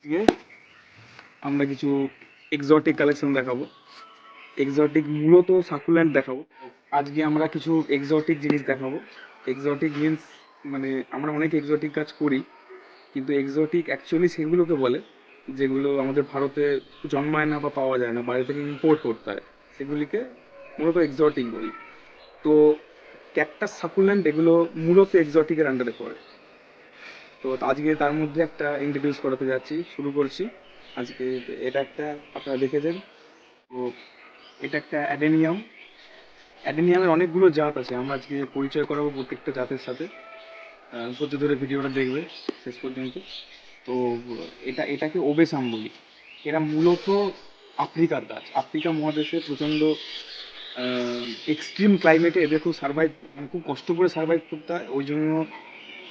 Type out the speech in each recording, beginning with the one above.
দিয়ে আমরা কিছু এক্সোটিক কালেকশন দেখাবো। এক্সোটিক মূলত সাকুল্যান্ট দেখাবো। আজকে আমরা কিছু এক্সোটিক জিনিস দেখাবো। এক্সোটিক মিন্স মানে আমরা অনেক এক্সোটিক কাজ করি, কিন্তু এক্সোটিক অ্যাকচুয়ালি সেগুলোকে বলে যেগুলো আমাদের ভারতে জন্মায় না বা পাওয়া যায় না, বাইরে থেকে ইম্পোর্ট করতে হয়, সেগুলিকে মূলত এক্সোটিক বলি। তো ক্যাকটাস সাকুল্যান্ট এগুলো মূলত এক্সোটিকের আন্ডারে পড়ে। তো আজকে তার মধ্যে একটা ইন্ট্রোডিউস করাতে যাচ্ছি, শুরু করছি আজকে। এটা একটা, আপনারা দেখেছেন, তো এটা একটা অ্যাডেনিয়াম। অ্যাডেনিয়ামের অনেকগুলো জাত আছে, আমরা আজকে পরিচয় করাবো প্রত্যেকটা জাতের সাথে। ধৈর্য ধরে ভিডিওটা দেখবে শেষ পর্যন্ত। তো এটাকে ওবেসাম বলি। এরা মূলত আফ্রিকার গাছ। আফ্রিকা মহাদেশে প্রচণ্ড এক্সট্রিম ক্লাইমেটে এদের খুব সার্ভাইভ, খুব কষ্ট করে সার্ভাইভ করতে হয়। ওই জন্য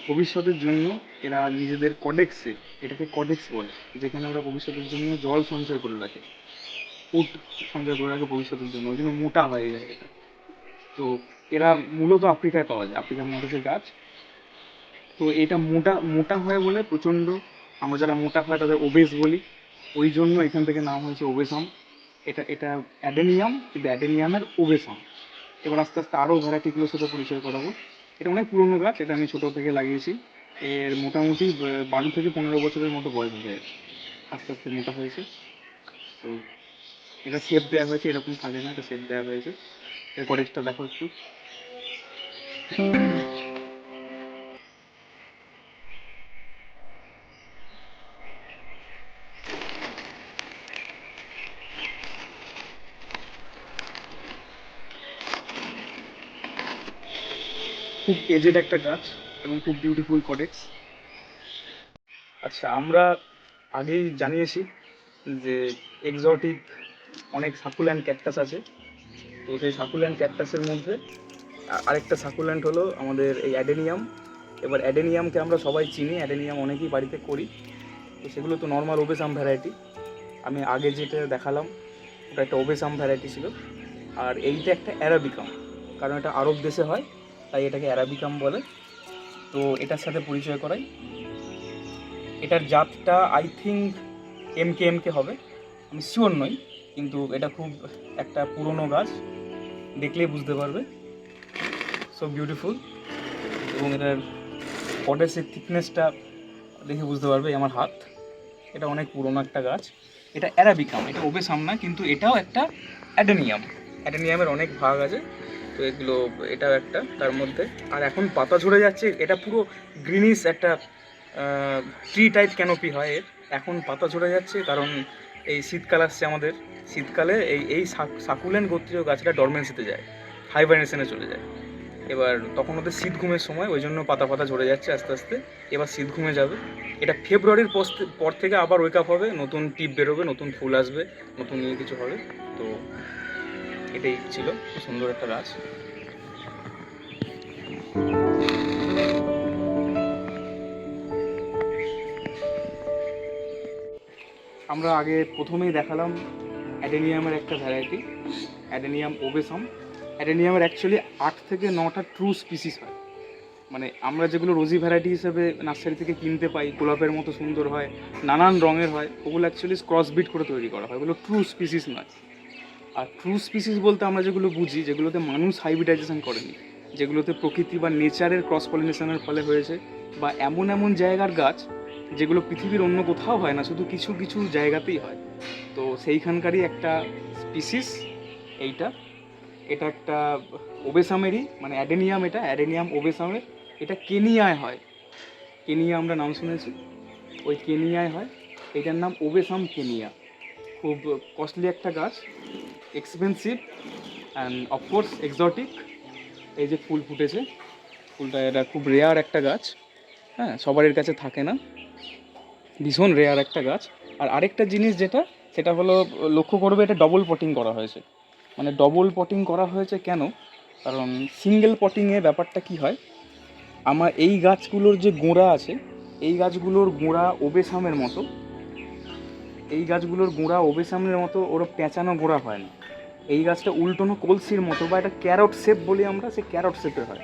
ভবিষ্যতের জন্য এরা নিজেদের কডেক্সে, এটাকে কডেক্স বলে, যেখানে ওরা ভবিষ্যতের জন্য জল সঞ্চয় করে রাখে, ফুড সঞ্চয় করে রাখে ভবিষ্যতের জন্য। ওই জন্য মোটা হয় এই জায়গাটা। তো এরা মূলত আফ্রিকায় পাওয়া যায়, আফ্রিকার মহাদেশের গাছ। তো এটা মোটা মোটা হয় বলে প্রচণ্ড, আমরা যারা মোটা হয় তাদের ওবেস বলি। ওই জন্য এখান থেকে নাম হয়েছে ওবেসাম। এটা এটা অ্যাডেনিয়াম, কিন্তু অ্যাডেনিয়ামের ওবেসাম। এবার আস্তে আস্তে আরও ভ্যারাইটিগুলোর সাথে পরিচয় করাবো। এটা অনেক পুরনো গাছ, এটা আমি ছোটো থেকে লাগিয়েছি। এর মোটামুটি 12 থেকে 15 বছরের মতো বয়স হয়ে গেছে, আস্তে আস্তে মোটা হয়েছে। তো এটা শেপ দেওয়া হয়েছে, এরকম থাকে না, এটা শেপ দেওয়া হয়েছে। এর কটেজটা দেখো একটু। খুব এজেড একটা গাছ এবং খুব বিউটিফুল কটেক্স। আচ্ছা, আমরা আগেই জানিয়েছি যে এক্সোটিক অনেক সাকুল্যান্ড ক্যাকটাস আছে। তো সেই সাকুল্যান্ড ক্যাকটাসের মধ্যে আরেকটা সাকুল্যান্ট হলো আমাদের এই অ্যাডেনিয়াম। এবার অ্যাডেনিয়ামকে আমরা সবাই চিনি, অ্যাডেনিয়াম অনেকেই বাড়িতে করি। তো সেগুলো তো নর্মাল ওবেসাম ভ্যারাইটি। আমি আগে যেটা দেখালাম ওটা একটা ওবেসাম ভ্যারাইটি ছিল। আর এইটা একটা অ্যারাবিকাম, কারণ এটা আরব দেশে হয়, তাই এটাকে অ্যারাবিকাম বলে। তো এটার সাথে পরিচয় করাই। এটার জাতটা আই থিঙ্ক এমকে হবে, আমি শিওর নই, কিন্তু এটা খুব একটা পুরনো গাছ, দেখলেই বুঝতে পারবে। So beautiful. এবং এটার কডেসের থিকনেসটা দেখে বুঝতে পারবে আমার হাত। এটা অনেক পুরনো একটা গাছ। এটা অ্যারাবিকাম, এটা ওবেসাম না, কিন্তু এটাও একটা অ্যাডেনিয়াম। অ্যাডেনিয়ামের অনেক ভাগ আছে, তো এগুলো এটাও একটা তার মধ্যে। আর এখন পাতা ঝরে যাচ্ছে, এটা পুরো গ্রিনিশ একটা ট্রি টাইপ ক্যানোপি হয় এর। এখন পাতা ঝরে যাচ্ছে কারণ এই শীতকাল আসছে আমাদের। শীতকালে এই এই সাকুলেন্ট গোত্রীয় গাছটা ডরমেন্সিতে যায়, হাইবারনেশনে চলে যায়। এবার তখন ওদের শীত ঘুমের সময়, ওই জন্য পাতা পাতা ঝরে যাচ্ছে আস্তে আস্তে। এবার শীত ঘুমে যাবে। এটা ফেব্রুয়ারির পর থেকে আবার ওয়েক আপ হবে, নতুন টিপ বেরোবে, নতুন ফুল আসবে, নতুন নিয়ে কিছু হবে। তো এটাই ছিল, খুব সুন্দর একটা গাছ। আমরা আগে প্রথমেই দেখালাম অ্যাডেনিয়ামের একটা ভ্যারাইটি, অ্যাডেনিয়াম ওবেসাম। অ্যাডেনিয়ামের অ্যাকচুয়ালি 8 থেকে 9টা ট্রু স্পিসিস হয়। মানে আমরা যেগুলো রোজি ভ্যারাইটি হিসেবে নার্সারি থেকে কিনতে পাই, গোলাপের মতো সুন্দর হয়, নানান রঙের হয়, ওগুলো অ্যাকচুয়ালি ক্রসবিট করে তৈরি করা হয়, ওগুলো ট্রু স্পিসিস নয়। আর ট্রু স্পিসিস বলতে আমরা যেগুলো বুঝি, যেগুলোতে মানুষ হাইব্রিডাইজেশন করেনি, যেগুলোতে প্রকৃতি বা নেচারের ক্রস পলিনেশনের ফলে হয়েছে, বা এমন এমন জায়গার গাছ যেগুলো পৃথিবীর অন্য কোথাও হয় না, শুধু কিছু কিছু জায়গাতেই হয়। তো সেইখানকারই একটা স্পিসিস এইটা। এটা একটা ওবেসামেরই, মানে অ্যাডেনিয়াম, এটা অ্যাডেনিয়াম ওবেসামের। এটা কেনিয়ায় হয়, কেনিয়া আমরা নাম শুনেছি, ওই কেনিয়ায় হয়। এটার নাম ওবেসাম কেনিয়া। খুব কস্টলি একটা গাছ, এক্সপেন্সিভ অ্যান্ড অফকোর্স এক্সোটিক। এই যে ফুল ফুটেছে, ফুলটা এটা খুব রেয়ার একটা গাছ, হ্যাঁ, সবারই কাছে থাকে না, ভীষণ রেয়ার একটা গাছ। আর আরেকটা জিনিস যেটা, সেটা হলো লক্ষ্য করবে, এটা ডবল পটিং করা হয়েছে। মানে ডবল পটিং করা হয়েছে কেন? কারণ সিঙ্গেল পটিংয়ে ব্যাপারটা কি হয়, আমার এই গাছগুলোর যে গোড়া আছে, এই গাছগুলোর গোড়া ওবেসামের মতো, এই গাছগুলোর গোড়া ওবেসামের মতো ওরা পেঁচানো গোড়া হয় না। এই গাছটা উল্টোনো কলসির মতো, বা এটা ক্যারট শেপ বলি আমরা, সে ক্যারট শেপের হয়।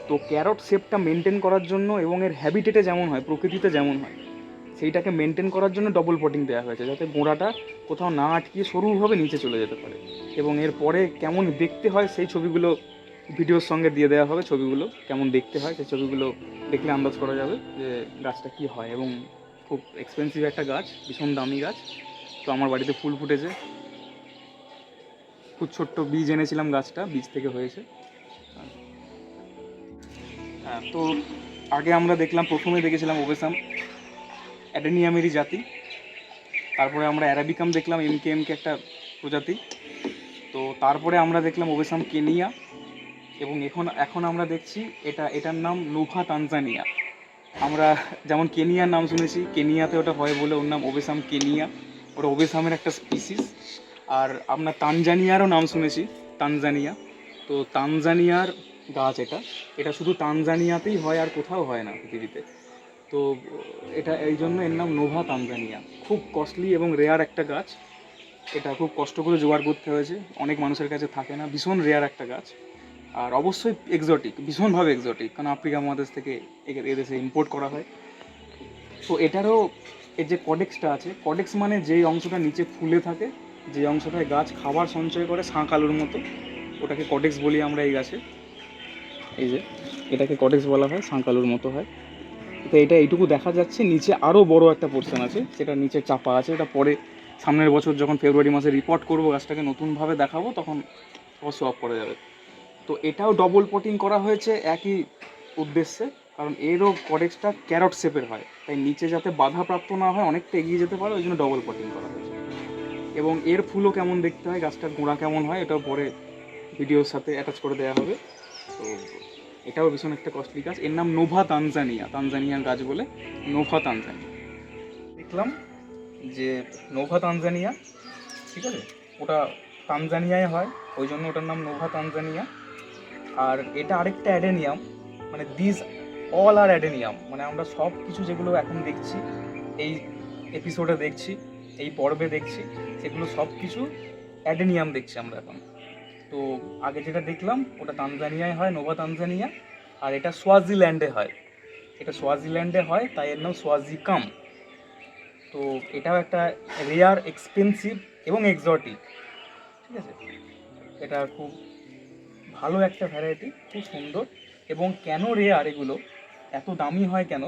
তো ক্যারট শেপটা মেনটেন করার জন্য এবং এর হ্যাবিটেটে যেমন হয়, প্রকৃতিতে যেমন হয়, সেইটাকে মেনটেন করার জন্য ডবল পটিং দেওয়া হয়েছে, যাতে গোড়াটা কোথাও না আটকিয়ে সরুভাবে নিচে চলে যেতে পারে। এবং এর পরে কেমন দেখতে হয় সেই ছবিগুলো ভিডিওর সঙ্গে দিয়ে দেওয়া হবে। ছবিগুলো কেমন দেখতে হয় সেই ছবিগুলো দেখলে আন্দাজ করা যাবে যে গাছটা কী হয়। এবং খুব এক্সপেন্সিভ একটা গাছ, ভীষণ দামি গাছ। তো আমার বাড়িতে ফুল ফুটেছে, খুব ছোট্ট বীজ এনেছিলাম, গাছটা বীজ থেকে হয়েছে। হ্যাঁ, তো আগে আমরা দেখলাম, প্রথমে দেখেছিলাম ওবেসাম অ্যাডেনিয়ামেরই জাতি। তারপরে আমরা অ্যারাবিকাম দেখলাম, এমকে একটা প্রজাতি। তো তারপরে আমরা দেখলাম ওবেসাম কেনিয়া। এবং এখন আমরা দেখছি এটার নাম নোভা তানজানিয়া। আমরা যেমন কেনিয়ার নাম শুনেছি, কেনিয়াতে ওটা হয় বলে ওর নাম ওবেসাম কেনিয়া, ওটা ওবেসামের একটা স্পিসিস। আর আমরা তানজানিয়ারও নাম শুনেছি, তানজানিয়া। তো তানজানিয়ার গাছ এটা শুধু তানজানিয়াতেই হয়, আর কোথাও হয় না পৃথিবীতে। তো এটা এই জন্য এর নাম নোভা তানজানিয়া। খুব কস্টলি এবং রেয়ার একটা গাছ। এটা খুব কষ্ট করে জোগাড় করতে হয়েছে, অনেক মানুষের কাছে থাকে না, ভীষণ রেয়ার একটা গাছ। আর অবশ্যই এক্সোটিক, ভীষণভাবে এক্সোটিক, কারণ আফ্রিকা মহাদেশ থেকে এদেশে ইম্পোর্ট করা হয়। তো এটারও এর যে কডেক্সটা আছে, কডেক্স মানে যেই অংশটা নিচে ফুলে থাকে, যে অংশটায় গাছ খাবার সঞ্চয় করে শাঁখ আলুর মতো, ওটাকে কডেক্স বলি আমরা এই গাছে। এই যে এটাকে কডেক্স বলা হয়, শাঁখ আলুর মতো হয়। তো এটা এইটুকু দেখা যাচ্ছে, নিচে আরও বড় একটা পোর্শন আছে, সেটা নিচে চাপা আছে। এটা পরে সামনের বছর যখন ফেব্রুয়ারি মাসে রিপোর্ট করবো, গাছটাকে নতুনভাবে দেখাবো, তখন অবশ্য অফ করা যাবে। তো এটাও ডবল পটিং করা হয়েছে একই উদ্দেশ্যে, কারণ এরও কডেক্সটা ক্যারট শেপের হয়, তাই নিচে যাতে বাধাপ্রাপ্ত না হয়, অনেকটা এগিয়ে যেতে পারে, ওই জন্য ডবল পটিং করা হয়েছে। এবং এর ফুলও কেমন দেখতে হয়, গাছটার গোড়া কেমন হয়, এটাও পরে ভিডিওর সাথে অ্যাটাচ করে দেওয়া হবে। তো এটাও ভীষণ একটা কস্টলি গাছ। এর নাম নোভা তানজানিয়া, তানজানিয়ার গাছ বলে নোভা তানজানিয়া। দেখলাম যে নোভা তানজানিয়া, ঠিক আছে, ওটা তানজানিয়ায় হয়, ওই জন্য ওটার নাম নোভা তানজানিয়া। আর এটা আরেকটা অ্যাডেনিয়াম, মানে দিস অল আর অ্যাডেনিয়াম, মানে আমরা সব কিছু যেগুলো এখন দেখছি, এই এপিসোডে দেখছি, এই পর্বে দেখছি, সেগুলো সব কিছু অ্যাডেনিয়াম দেখছি আমরা এখন। তো আগে যেটা দেখলাম ওটা তানজানিয়ায় হয়, নোভা তানজানিয়া। আর এটা সোয়াজিল্যান্ডে হয়, তাই এর নাম সোয়াজিকাম। তো এটাও একটা রেয়ার, এক্সপেন্সিভ এবং এক্সোটিক, ঠিক আছে। এটা খুব ভালো একটা ভ্যারাইটি, খুব সুন্দর। এবং কেন রেয়ার এগুলো, এত দামি হয় কেন,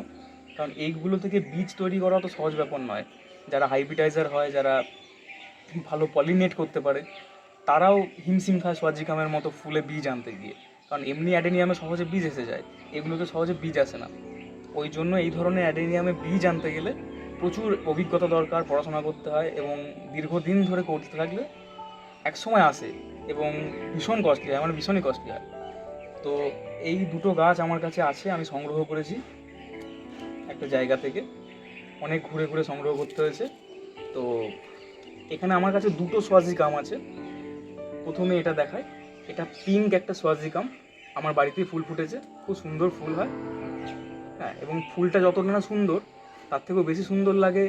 কারণ এইগুলো থেকে বীজ তৈরি করা তো সহজ ব্যাপার নয়। যারা হাইব্রিডাইজার হয়, যারা ভালো পলিনেট করতে পারে, তারাও হিমশিম খায় সোয়াজিকামের মতো ফুলে বীজ আনতে গিয়ে। কারণ এমনি অ্যাডেনিয়ামে সহজে বীজ এসে যায়, এগুলোতে সহজে বীজ আসে না। ওই জন্য এই ধরনের অ্যাডেনিয়ামে বীজ আনতে গেলে প্রচুর অভিজ্ঞতা দরকার, পড়াশোনা করতে হয়, এবং দীর্ঘদিন ধরে করতে থাকলে একসময় আসে, এবং ভীষণ কস্টলি হয়, মানে ভীষণই কস্টলি হয়। তো এই দুটো গাছ আমার কাছে আছে, আমি সংগ্রহ করেছি একটা জায়গা থেকে, অনেক ঘুরে ঘুরে সংগ্রহ করতে হয়েছে। তো এখানে আমার কাছে দুটো সোয়াজিকাম আছে। প্রথমে এটা দেখায়, এটা পিঙ্ক একটা সোয়াজিকাম, আমার বাড়িতেই ফুল ফুটেছে, খুব সুন্দর ফুল হয়। হ্যাঁ, এবং ফুলটা যতটা না সুন্দর, তার থেকেও বেশি সুন্দর লাগে,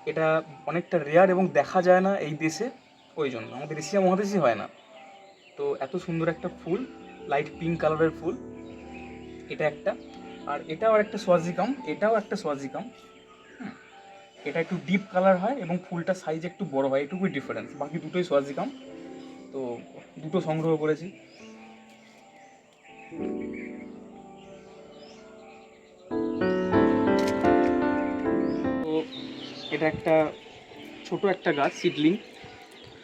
এটা অনেকটা রেয়ার এবং দেখা যায় না এই দেশে, ওই জন্য আমাদের এশিয়া মহাদেশই হয় না। তো এত সুন্দর একটা ফুল, লাইট পিঙ্ক কালারের ফুল, এটা একটা। আর এটাও একটা সোয়াজিকাম, এটা একটু ডিপ কালার হয় এবং ফুলটা সাইজ একটু বড় হয়, এটুকুই ডিফারেন্স, বাকি দুটোই সোয়াজিকাম। তো দুটো সংগ্রহ করেছি। তো এটা একটা ছোট একটা গাছ, সিডলিং।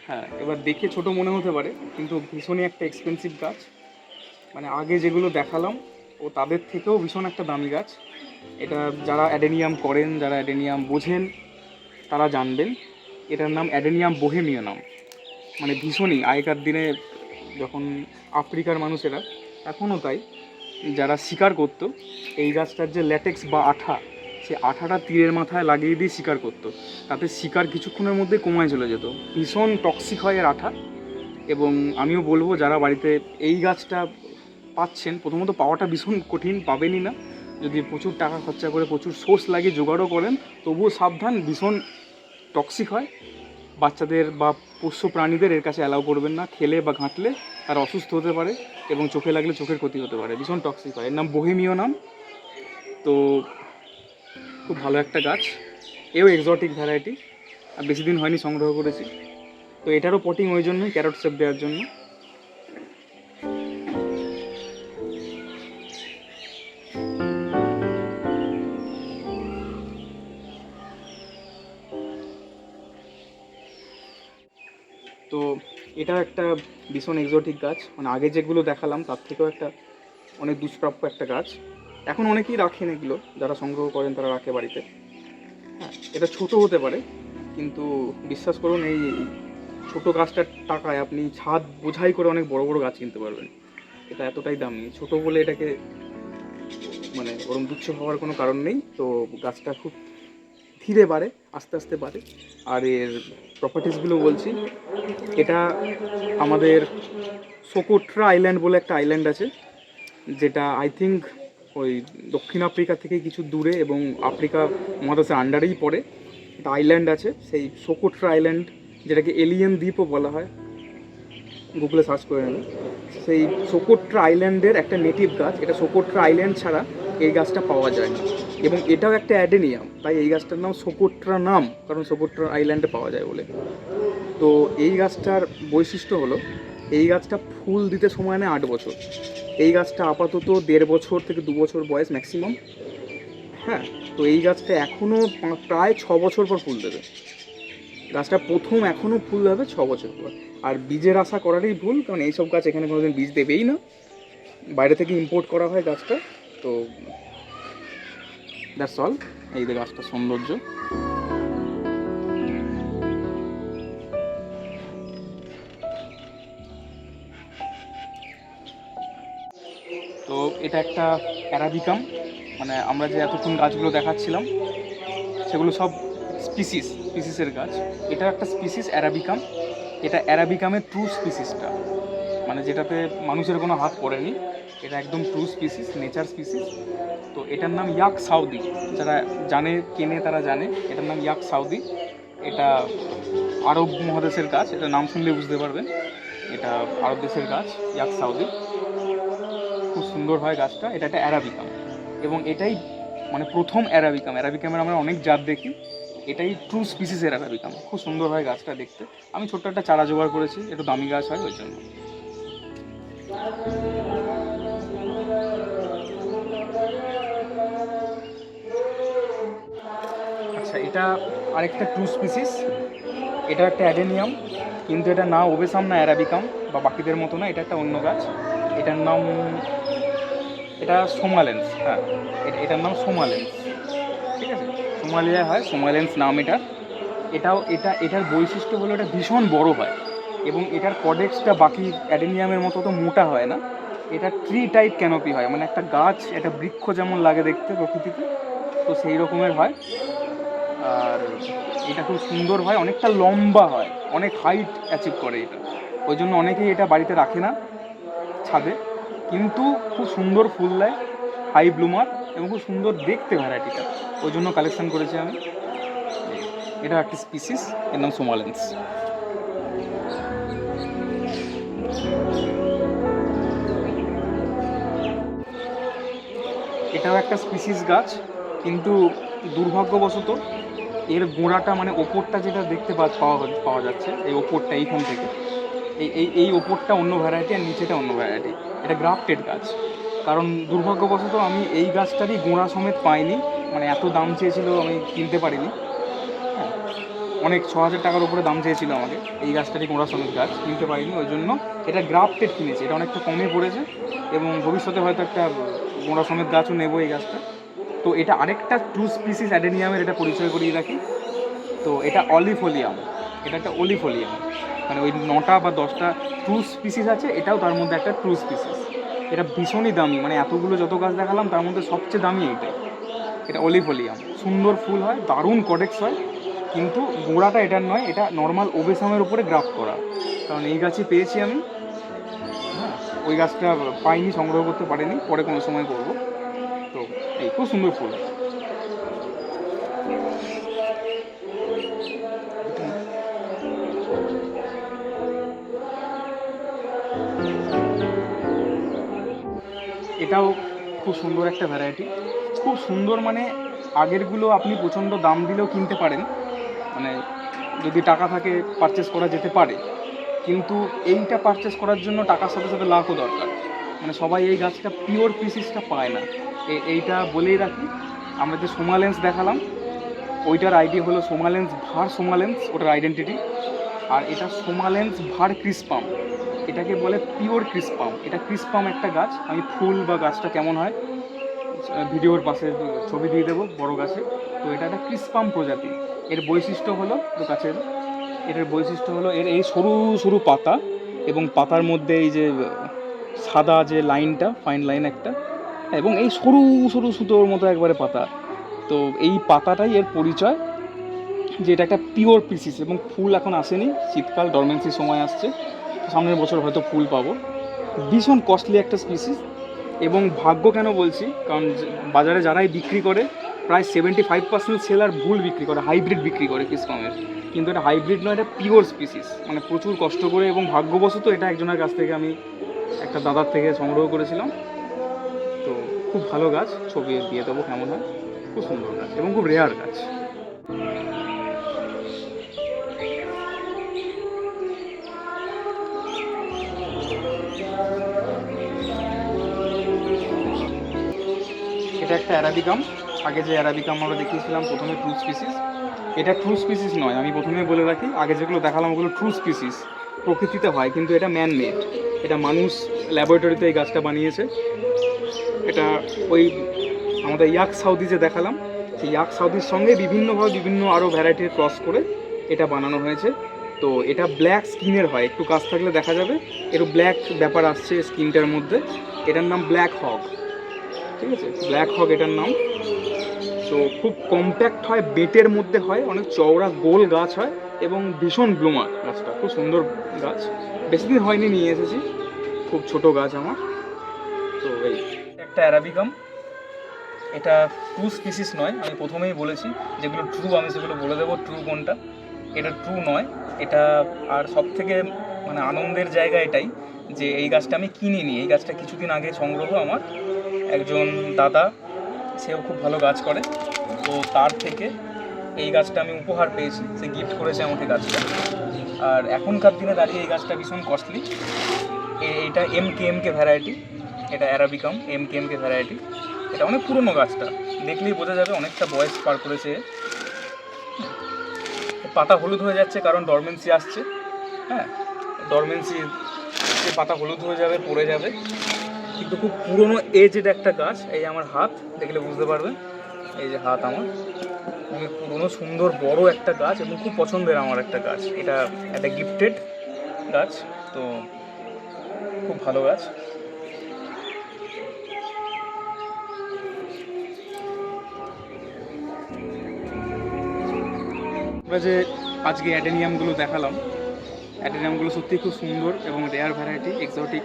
হ্যাঁ, এবার দেখে ছোট মনে হতে পারে, কিন্তু ভীষণই একটা এক্সপেন্সিভ গাছ। মানে আগে যেগুলো দেখালাম ও তাদের থেকেও ভীষণ একটা দামি গাছ। এটা যারা অ্যাডেনিয়াম করেন, যারা অ্যাডেনিয়াম বোঝেন, তারা জানবেন। এটার নাম অ্যাডেনিয়াম বোহেমিয়ানাম। মানে ভীষণই আগেকার দিনে যখন আফ্রিকার মানুষেরা, এখনও তাই, যারা শিকার করতো, এই গাছটার যে ল্যাটেক্স বা আঠা, সেই আঠাটা তীরের মাথায় লাগিয়ে দিয়ে শিকার করতো, তাতে শিকার কিছুক্ষণের মধ্যে কমায় চলে যেত। ভীষণ টক্সিক হয় এর আঠা। এবং আমিও বলবো, যারা বাড়িতে এই গাছটা পাচ্ছেন, প্রথমত পাওয়াটা ভীষণ কঠিন, পাবেনই না। যদি প্রচুর টাকা খরচা করে প্রচুর সোর্স লাগিয়ে জোগাড়ও করেন, তবুও সাবধান, ভীষণ টক্সিক হয়। বাচ্চাদের বা পোষ্য প্রাণীদের এর কাছে অ্যালাউ করবেন না, খেলে বা ঘাঁটলে তারা অসুস্থ হতে পারে, এবং চোখে লাগলে চোখের ক্ষতি হতে পারে, ভীষণ টক্সিক হয়। এর নাম বোহেমিয়ানাম। তো খুব ভালো একটা গাছ, এও এক্সোটিক ভ্যারাইটি, আর বেশি দিন হয়নি সংগ্রহ করেছি। তো এটারও পটিং ওই জন্যই, ক্যারট শেপ দেওয়ার জন্য। তো এটা একটা ভীষণ এক্সোটিক গাছ, মানে আগে যেগুলো দেখালাম তার থেকেও একটা অনেক দুষ্প্রাপ্য একটা গাছ। এখন অনেকেই রাখেন এগুলো, যারা সংগ্রহ করেন তারা রাখে বাড়িতে। হ্যাঁ, এটা ছোট হতে পারে, কিন্তু বিশ্বাস করুন এই ছোট গাছটার টাকায় আপনি ছাদ বোঝাই করে অনেক বড় বড় গাছ কিনতে পারবেন। এটা এতটাই দামি, ছোট বলে এটাকে মানে ওরম তুচ্ছ হওয়ার কোনো কারণ নেই। তো গাছটা খুব ধীরে বাড়ে, আস্তে আস্তে বাড়ে। আর এর প্রপার্টিসগুলো বলছি, এটা আমাদের সোকোট্রা আইল্যান্ড বলে একটা আইল্যান্ড আছে, যেটা আই থিঙ্ক ওই দক্ষিণ আফ্রিকা থেকে কিছু দূরে এবং আফ্রিকা মহাদেশের আন্ডারেই পড়ে। একটা আইল্যান্ড আছে, সেই সোকোট্রা আইল্যান্ড, যেটাকে এলিয়েন দ্বীপও বলা হয়, গুগলে সার্চ করে নেবেন। সেই সোকোট্রা আইল্যান্ডের একটা নেটিভ গাছ। এটা সোকোট্রা আইল্যান্ড ছাড়া এই গাছটা পাওয়া যায় না, এবং এটাও একটা অ্যাডেনিয়াম, তাই এই গাছটার নাম সোকোট্রা নাম, কারণ সোকোট্রা আইল্যান্ডে পাওয়া যায় বলে। তো এই গাছটার বৈশিষ্ট্য হলো, এই গাছটা ফুল দিতে সময় নেয় 8 বছর। এই গাছটা আপাতত 1.5 বছর থেকে 2 বছর বয়স ম্যাক্সিমাম। হ্যাঁ, তো এই গাছটা এখনও প্রায় 6 বছর পর ফুল দেবে। গাছটা প্রথম এখনও ফুল দেবে 6 বছর পর। আর বীজের আশা করারই ভুল, কারণ এইসব গাছ এখানে কোনোদিন বীজ দেবেই না, বাইরে থেকে ইম্পোর্ট করা হয় গাছটা। তো দ্যাটস অল। এই যে গাছটার সৌন্দর্য। তো এটা একটা অ্যারাবিকাম, মানে আমরা যে এতক্ষণ গাছগুলো দেখাচ্ছিলাম সেগুলো সব স্পিসিসের গাছ। এটা একটা স্পিসিস অ্যারাবিকাম। এটা অ্যারাবিকামের ট্রু স্পিসিসটা, মানে যেটাতে মানুষের কোনো হাত পড়েনি। এটা একদম ট্রু স্পিসিস, নেচার স্পিসিস। তো এটার নাম ইয়াক সাউদি। যারা জানে, কেনে, তারা জানে এটার নাম ইয়াক সাউদি। এটা আরব মহাদেশের গাছ, এটা নাম শুনলে বুঝতে পারবেন এটা আরব দেশের গাছ, ইয়াক সাউদি। খুব সুন্দর হয় গাছটা। এটা একটা অ্যারাবিকাম, এবং এটাই মানে প্রথম অ্যারাবিকাম। অ্যারাবিকামের আমরা অনেক জাত দেখি, এটাই ট্রু স্পিসিসের অ্যারাবিকাম। খুব সুন্দর হয় গাছটা দেখতে। আমি ছোট্ট একটা চারা জোগাড় করেছি, একটু দামি গাছ হয় ওই জন্য। আচ্ছা, এটা আরেকটা ট্রু স্পিসিস। এটা একটা অ্যাডেনিয়াম, কিন্তু এটা না ওবেসাম না অ্যারাবিকাম বা বাকিদের মতো না, এটা একটা অন্য গাছ। এটার নাম, এটা সোমালেন্স। হ্যাঁ, এটার নাম সোমালেন্স, ঠিক আছে? সোমালিয়া হয়, সোমালেন্স নাম এটার। এটার বৈশিষ্ট্য হলো এটা ভীষণ বড় হয়, এবং এটার কডেক্সটা বাকি অ্যাডেনিয়ামের মতো তো মোটা হয় না। এটা ট্রি টাইপ ক্যানোপি হয়, মানে একটা গাছ, একটা বৃক্ষ যেমন লাগে দেখতে প্রকৃতিতে, তো সেই রকমের হয়। আর এটা খুব সুন্দর হয়, অনেকটা লম্বা হয়, অনেক হাইট অ্যাচিভ করে এটা। ওই জন্য অনেকেই এটা বাড়িতে রাখে না ছাদে, কিন্তু খুব সুন্দর ফুল দেয়, হাই ব্লুমার, এবং খুব সুন্দর দেখতে ভ্যারাইটিটা। ওই জন্য কালেকশন করেছি আমি। এটা একটা স্পিসিস, এর নাম সোমালেন্স। এটাও একটা স্পিসিস গাছ, কিন্তু দুর্ভাগ্যবশত এর গোড়াটা, মানে ওপরটা যেটা দেখতে পাওয়া যাচ্ছে, এই ওপরটা এইখান থেকে, এই ওপরটা অন্য ভ্যারাইটি আর নিচেটা অন্য ভ্যারাইটি। এটা গ্রাফটেড গাছ। কারণ দুর্ভাগ্যবশত আমি এই গাছটারই গোড়া সমেত পাইনি, মানে এত দাম চেয়েছিল, আমি কিনতে পারিনি। হ্যাঁ, অনেক 6,000 টাকার উপরে দাম চেয়েছিল আমাকে এই গাছটারই গোড়া সমেত গাছ, কিনতে পারিনি। ওই জন্য এটা গ্রাফটেড কিনেছি, এটা অনেকটা কমে পড়েছে, এবং ভবিষ্যতে হয়তো একটা গোড়া সমেত গাছও নেবো এই গাছটা। তো এটা আরেকটা ট্রু স্পিসিস অ্যাডেনিয়ামের, এটা পরিচয় করিয়ে রাখি। তো এটা অলিফোলিয়াম, এটা একটা অলিফোলিয়াম, মানে ওই 9টা বা 10টা ট্রু স্পিসিস আছে, এটাও তার মধ্যে একটা ট্রু স্পিসিস। এটা ভীষণই দামি, মানে এতগুলো যত গাছ দেখালাম তার মধ্যে সবচেয়ে দামি এইটাই। এটা অলিফোলিয়াম, সুন্দর ফুল হয়, দারুণ কডেক্স হয়, কিন্তু গোড়াটা এটার নয়, এটা নর্মাল ওবেসামের উপরে গ্রাফট করা, কারণ এই গাছই পেয়েছি আমি। হ্যাঁ, ওই গাছটা পাইনি, সংগ্রহ করতে পারিনি, পরে কোনো সময় করবো। তো এই খুব সুন্দর ফুল। এটাও খুব সুন্দর একটা ভ্যারাইটি, খুব সুন্দর, মানে আগেরগুলো আপনি প্রচণ্ড দাম দিলেও কিনতে পারেন, মানে যদি টাকা থাকে পারচেস করা যেতে পারে, কিন্তু এইটা পারচেস করার জন্য টাকার সাথে সাথে লাখও দরকার। মানে সবাই এই গাছটা পিওর পিসিসটা পায় না। এইটা বলেই রাখি, আমরা যে সোমালেন্স দেখালাম ওইটার আইডিয়া হলো সোমালেন্স ভার সোমালেন্স, ওটার আইডেন্টিটি। আর এটা সোমালেন্স ভার ক্রিসপাম, এটাকে বলে পিওর ক্রিসপাম। এটা ক্রিসপাম একটা গাছ। আমি ফুল বা গাছটা কেমন হয় ভিডিওর পাশে ছবি দিয়ে দেবো বড় গাছে। তো এটা একটা ক্রিসপাম প্রজাতি। এর বৈশিষ্ট্য হলো, তো গাছের এটার বৈশিষ্ট্য হলো এর এই সরু সরু পাতা, এবং পাতার মধ্যে এই যে সাদা যে লাইনটা, ফাইন লাইন একটা, এবং এই সরু সরু সুতোর মতো একবারে পাতা। তো এই পাতাটাই এর পরিচয় যে এটা একটা পিওর পিসিস। এবং ফুল এখন আসেনি, শীতকাল ডরমেন্সির সময় আসছে, সামনের বছর হয়তো ফুল পাবো। ভীষণ কস্টলি একটা স্পিসিস। এবং ভাগ্য কেন বলছি, কারণ বাজারে যারাই বিক্রি করে প্রায় 75% সেলার ভুল বিক্রি করে, হাইব্রিড বিক্রি করে ক্রিসপামের। কিন্তু এটা হাইব্রিড নয়, এটা পিওর স্পিসিস। মানে প্রচুর কষ্ট করে এবং ভাগ্যবশত এটা একজনের কাছ থেকে আমি একটা দাদার থেকে সংগ্রহ করেছিলাম। তো খুব ভালো গাছ, ছবি দিয়ে দেবো কেমন হয়। খুব সুন্দর গাছ এবং খুব রেয়ার গাছ। এটা একটা অ্যারাবিকাম। আগে যে অ্যারাবিকাম আমরা দেখিয়েছিলাম প্রথমে ট্রু স্পিসিস, এটা ট্রু স্পিসিস নয়। আমি প্রথমে বলে রাখি, আগে যেগুলো দেখালাম ওগুলো ট্রু স্পিসিস, প্রকৃতিতে হয়, কিন্তু এটা ম্যান মেড। এটা মানুষ ল্যাবরেটরিতে এই গাছটা বানিয়েছে। এটা ওই আমাদের ইয়াক সাউদি যে দেখালাম, সেই ইয়াক সাউদির সঙ্গে বিভিন্নভাবে বিভিন্ন আরও ভ্যারাইটির ক্রস করে এটা বানানো হয়েছে। তো এটা ব্ল্যাক স্কিনের হয়, একটু কাছ থাকলে দেখা যাবে একটু ব্ল্যাক ব্যাপার আসছে স্কিনটার মধ্যে। এটার নাম ব্ল্যাক হক, ঠিক আছে, ব্ল্যাক হক এটার নাম। তো খুব কম্প্যাক্ট হয়, বেটের মধ্যে হয়, অনেক চওড়া গোল গাছ হয় এবং ভীষণ ব্লুমার গাছটা, খুব সুন্দর গাছ। বেশি দিন হয়নি নিয়ে এসেছি, খুব ছোট গাছ আমার। তো এই একটা অ্যারাবিকাম। এটা ট্রু স্পিসিস নয়, আমি প্রথমেই বলেছি যেগুলো ট্রু আমি সেগুলো বলে দেবো ট্রু কোনটা। এটা ট্রু নয় এটা। আর সব থেকে মানে আনন্দের জায়গা এটাই যে এই গাছটা আমি কিনিনি, এই গাছটা কিছুদিন আগে সংগ্রহ আমার একজন দাদা, সেও খুব ভালো গাছ করে, তো তার থেকে এই গাছটা আমি উপহার পেয়েছি, সে গিফট করেছে আমাকে গাছটা। আর এখনকার দিনে দাঁড়িয়ে এই গাছটা ভীষণ কস্টলি। এইটা এমকে ভ্যারাইটি, এটা অ্যারাবিকাম এমকে ভ্যারাইটি। এটা অনেক পুরনো গাছটা, দেখলেই বোঝা যাবে অনেকটা বয়স পার করেছে। পাতা হলুদ হয়ে যাচ্ছে কারণ ডরমেন্সি আসছে। হ্যাঁ, ডরমেন্সি পাতা হলুদ হয়ে যাবে, পড়ে যাবে, কিন্তু খুব পুরনো এজড একটা গাছ। এই আমার হাত দেখলে বুঝতে পারবেন, এই যে হাত আমার, খুবই পুরনো সুন্দর বড় একটা গাছ এবং খুব পছন্দের আমার একটা গাছ। এটা একটা গিফটেড গাছ, তো খুব ভালো গাছ। আমরা যে আজকে অ্যাডেনিয়ামগুলো দেখালাম, অ্যাডেনিয়ামগুলো সত্যিই খুব সুন্দর এবং রেয়ার ভ্যারাইটি, এক্সোটিক।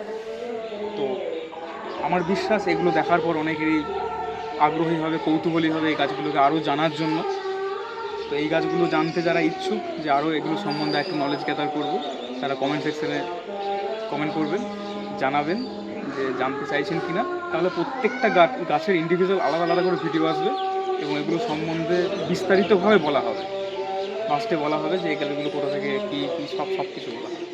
তো আমার বিশ্বাস এগুলো দেখার পর অনেকেরই আগ্রহী হবে, কৌতূহলী হবে এই গাছগুলোকে আরও জানার জন্য। তো এই গাছগুলো জানতে যারা ইচ্ছুক যে আরও এগুলো সম্বন্ধে একটু নলেজ গ্যাদার করব, তারা কমেন্ট সেকশনে কমেন্ট করবেন, জানাবেন যে জানতে চাইছেন কি না। তাহলে প্রত্যেকটা গাছের ইন্ডিভিজুয়াল আলাদা আলাদা করে ভিডিও আসবে এবং এগুলো সম্বন্ধে বিস্তারিতভাবে বলা হবে। ফার্স্টে বলা হবে যে এই গাছগুলো কোথা থেকে কী কী সব কিছু বলা হবে।